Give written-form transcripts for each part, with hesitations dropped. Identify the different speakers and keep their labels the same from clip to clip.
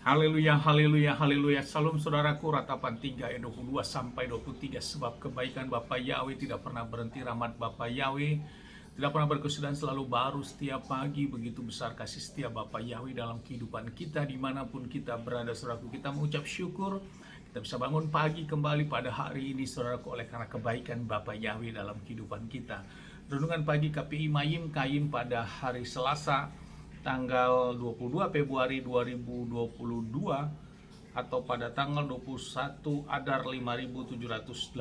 Speaker 1: Haleluya, haleluya, haleluya. Salam saudaraku, ratapan 3 ayat 22 sampai 23. Sebab kebaikan Bapa Yahweh tidak pernah berhenti, rahmat Bapa Yahweh tidak pernah berkesudahan, selalu baru setiap pagi. Begitu besar kasih setia Bapa Yahweh dalam kehidupan kita dimanapun kita berada. Saudaraku, kita mengucap syukur kita bisa bangun pagi kembali pada hari ini, saudaraku, oleh karena kebaikan Bapa Yahweh dalam kehidupan kita. Renungan pagi KPI Mayim Kaim pada hari Selasa tanggal 22 Februari 2022 atau pada tanggal 21 Adar 5782,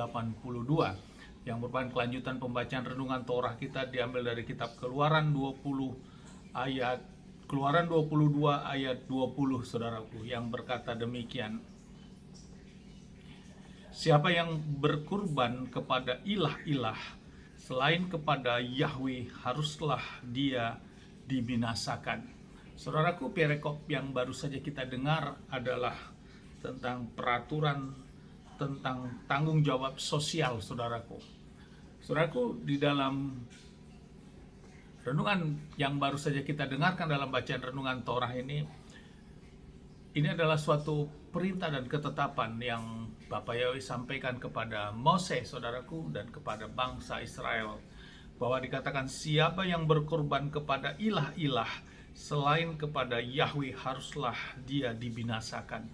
Speaker 1: yang merupakan kelanjutan pembacaan renungan Torah kita diambil dari kitab Keluaran 22 ayat 20, saudaraku, yang berkata demikian. Siapa yang berkurban kepada ilah-ilah selain kepada Yahweh, haruslah dia dibinasakan. Saudaraku, perikop yang baru saja kita dengar adalah tentang peraturan tentang tanggung jawab sosial, saudaraku. Saudaraku, di dalam renungan yang baru saja kita dengarkan dalam bacaan renungan Torah ini adalah suatu perintah dan ketetapan yang Bapak Yahweh sampaikan kepada Moses, saudaraku, dan kepada bangsa Israel, bahwa dikatakan siapa yang berkorban kepada ilah-ilah selain kepada Yahweh, haruslah dia dibinasakan.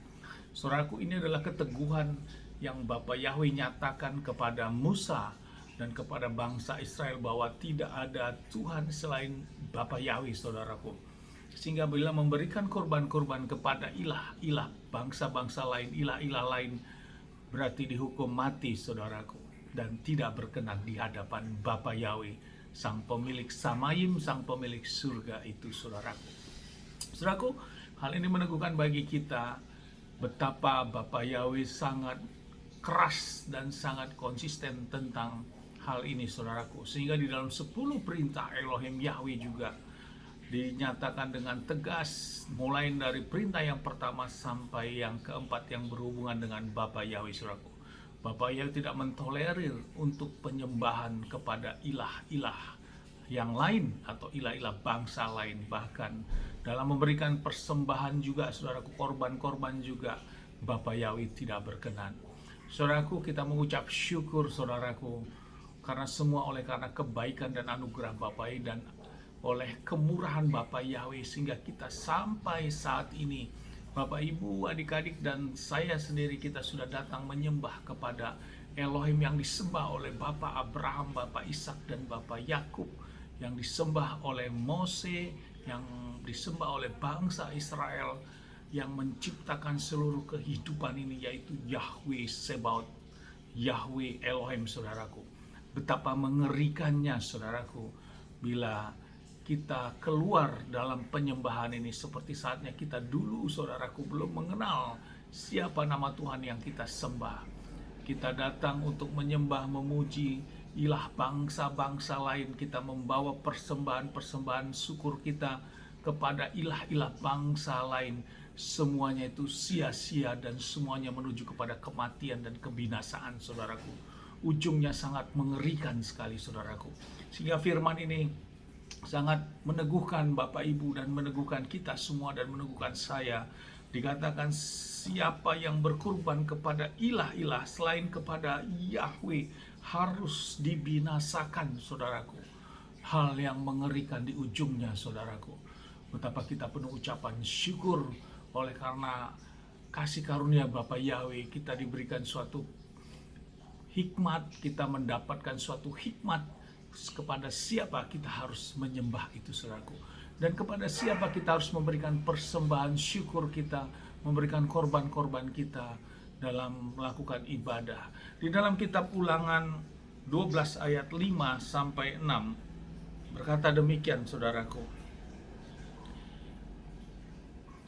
Speaker 1: Saudaraku, ini adalah keteguhan yang Bapak Yahweh nyatakan kepada Musa dan kepada bangsa Israel, bahwa tidak ada Tuhan selain Bapak Yahweh, saudaraku. Sehingga bila memberikan korban-korban kepada ilah-ilah bangsa-bangsa lain, ilah-ilah lain, berarti dihukum mati, saudaraku, dan tidak berkenan di hadapan Bapa Yahweh, sang pemilik Samayim, sang pemilik surga itu, saudaraku. Saudaraku, hal ini meneguhkan bagi kita betapa Bapa Yahweh sangat keras dan sangat konsisten tentang hal ini, saudaraku. Sehingga di dalam 10 perintah Elohim Yahweh juga dinyatakan dengan tegas, mulai dari perintah yang pertama sampai yang keempat yang berhubungan dengan Bapa Yahweh, saudaraku. Bapa Yahweh tidak mentolerir untuk penyembahan kepada ilah-ilah yang lain atau ilah-ilah bangsa lain. Bahkan dalam memberikan persembahan juga, saudaraku, korban-korban juga, Bapa Yahweh tidak berkenan. Saudaraku, kita mengucap syukur, saudaraku, karena semua oleh karena kebaikan dan anugerah Bapa Yahweh dan oleh kemurahan Bapa Yahweh, sehingga kita sampai saat ini, Bapak, Ibu, adik-adik, dan saya sendiri, kita sudah datang menyembah kepada Elohim yang disembah oleh Bapak Abraham, Bapak Ishak, dan Bapak Yakub, yang disembah oleh Mose, yang disembah oleh bangsa Israel, yang menciptakan seluruh kehidupan ini, yaitu Yahweh Sebaot, Yahweh Elohim, saudaraku. Betapa mengerikannya, saudaraku, bila kita keluar dalam penyembahan ini, seperti saatnya kita dulu, saudaraku, belum mengenal siapa nama Tuhan yang kita sembah. Kita datang untuk menyembah, memuji ilah bangsa-bangsa lain. Kita membawa persembahan-persembahan syukur kita kepada ilah-ilah bangsa lain. Semuanya itu sia-sia dan semuanya menuju kepada kematian dan kebinasaan, saudaraku. Ujungnya sangat mengerikan sekali, saudaraku. Sehingga firman ini sangat meneguhkan Bapak, Ibu, dan meneguhkan kita semua, dan meneguhkan saya. Dikatakan siapa yang berkorban kepada ilah-ilah selain kepada Yahweh harus dibinasakan, saudaraku. Hal yang mengerikan di ujungnya, saudaraku. Betapa kita penuh ucapan syukur oleh karena kasih karunia Bapak Yahweh, kita diberikan suatu hikmat, kita mendapatkan suatu hikmat kepada siapa kita harus menyembah itu, saudaraku, dan kepada siapa kita harus memberikan persembahan syukur kita, memberikan korban-korban kita dalam melakukan ibadah. Di dalam kitab Ulangan 12 ayat 5 sampai 6 berkata demikian, saudaraku.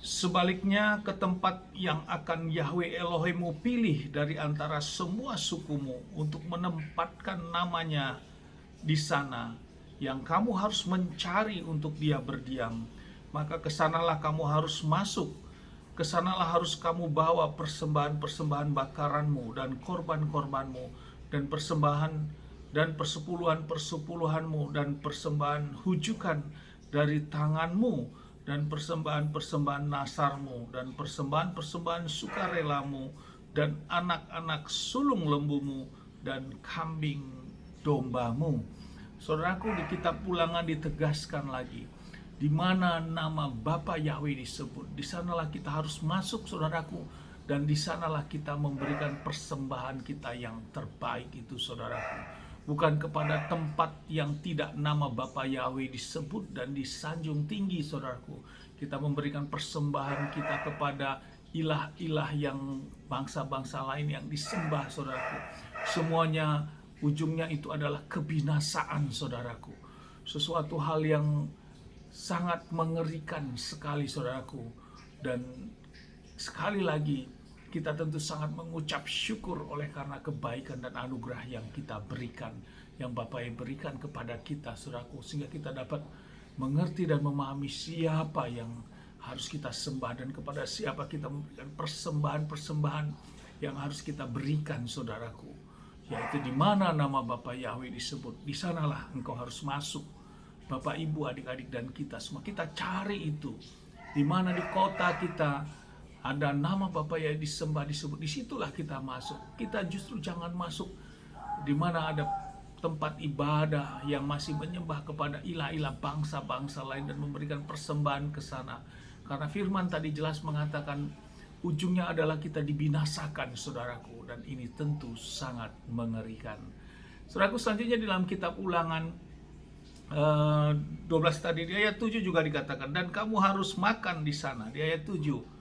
Speaker 1: Sebaliknya, ke tempat yang akan Yahweh Elohimmu pilih dari antara semua sukumu untuk menempatkan namanya di sana, yang kamu harus mencari untuk dia berdiam, maka kesanalah kamu harus masuk, kesanalah harus kamu bawa persembahan-persembahan bakaranmu dan korban-korbanmu dan persembahan dan persepuluhan-persepuluhanmu dan persembahan hujukan dari tanganmu dan persembahan-persembahan nasarmu, dan persembahan-persembahan sukarelamu, dan anak-anak sulung lembumu, dan kambing dombamu. Saudaraku, di kitab Ulangan ditegaskan lagi, di mana nama Bapa Yahweh disebut, di sanalah kita harus masuk, saudaraku, dan di sanalah kita memberikan persembahan kita yang terbaik itu, saudaraku. Bukan kepada tempat yang tidak nama Bapa Yahweh disebut dan disanjung tinggi, saudaraku. Kita memberikan persembahan kita kepada ilah-ilah yang bangsa-bangsa lain yang disembah, saudaraku. Semuanya ujungnya itu adalah kebinasaan, saudaraku. Sesuatu hal yang sangat mengerikan sekali, saudaraku. Dan sekali lagi, kita tentu sangat mengucap syukur oleh karena kebaikan dan anugerah yang kita berikan, yang Bapa yang berikan kepada kita, saudaraku, sehingga kita dapat mengerti dan memahami siapa yang harus kita sembah dan kepada siapa kita memberikan persembahan-persembahan yang harus kita berikan, saudaraku. Yaitu di mana nama Bapa Yahweh disebut, di sanalah engkau harus masuk. Bapak, Ibu, adik-adik, dan kita semua, kita cari itu. Di mana di kota kita ada nama Bapa yang disembah disebut, disitulah kita masuk. Kita justru jangan masuk di mana ada tempat ibadah yang masih menyembah kepada ilah-ilah bangsa-bangsa lain dan memberikan persembahan ke sana. Karena firman tadi jelas mengatakan ujungnya adalah kita dibinasakan, saudaraku, dan ini tentu sangat mengerikan. Saudaraku, selanjutnya di dalam kitab Ulangan 12 tadi di ayat 7 juga dikatakan, dan kamu harus makan di sana, di ayat 7.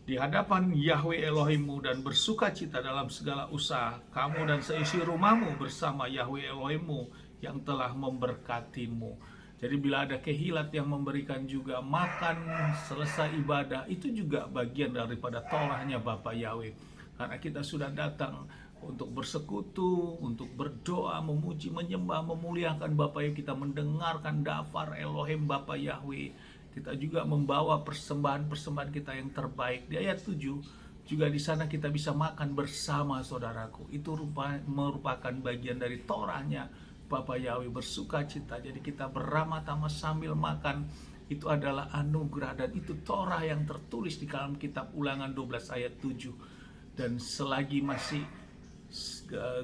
Speaker 1: Di hadapan Yahweh Elohimmu dan bersuka cita dalam segala usaha kamu dan seisi rumahmu bersama Yahweh Elohimmu yang telah memberkatimu. Jadi bila ada kehilat yang memberikan juga makan selesai ibadah, itu juga bagian daripada Torahnya Bapa Yahweh. Karena kita sudah datang untuk bersekutu, untuk berdoa, memuji, menyembah, memuliakan Bapa Yahweh. Kita mendengarkan dafar Elohim Bapa Yahweh. Kita juga membawa persembahan-persembahan kita yang terbaik. Di ayat 7 juga di sana kita bisa makan bersama, saudaraku. Itu merupakan bagian dari Torahnya Bapa Yahweh, bersuka cita. Jadi kita beramah-tamah sambil makan. Itu adalah anugerah dan itu Torah yang tertulis di dalam kitab Ulangan 12 ayat 7. Dan selagi masih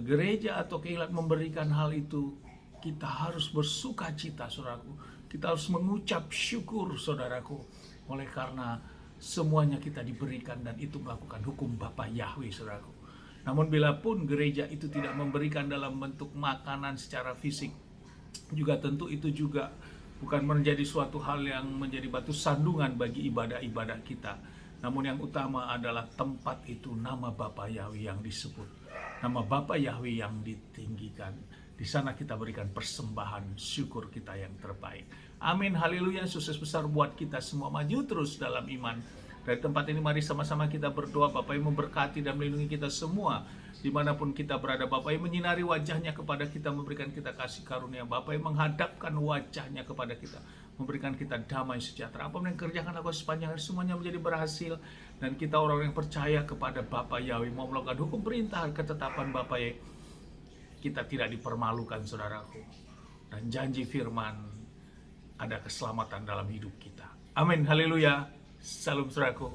Speaker 1: gereja atau kehilat memberikan hal itu, kita harus bersuka cita, saudaraku. Kita harus mengucap syukur, saudaraku, oleh karena semuanya kita diberikan dan itu melakukan hukum Bapa Yahweh, saudaraku. Namun bila pun gereja itu tidak memberikan dalam bentuk makanan secara fisik, juga tentu itu juga bukan menjadi suatu hal yang menjadi batu sandungan bagi ibadah-ibadah kita. Namun yang utama adalah tempat itu nama Bapa Yahweh yang disebut, nama Bapa Yahweh yang ditinggikan. Di sana kita berikan persembahan syukur kita yang terbaik. Amin, haleluya, sukses besar buat kita semua. Maju terus dalam iman. Dari tempat ini mari sama-sama kita berdoa. Bapa yang memberkati dan melindungi kita semua dimanapun kita berada. Bapa yang menyinari wajahnya kepada kita, memberikan kita kasih karunia. Bapa yang menghadapkan wajahnya kepada kita, memberikan kita damai sejahtera. Apa yang kerjakan aku sepanjang hari, semuanya menjadi berhasil. Dan kita orang yang percaya kepada Bapa Yahweh, mau melakukan hukum perintah ketetapan Bapa Yahweh, kita tidak dipermalukan, saudaraku. Dan janji firman, ada keselamatan dalam hidup kita. Amin, haleluya. Salam, saudaraku.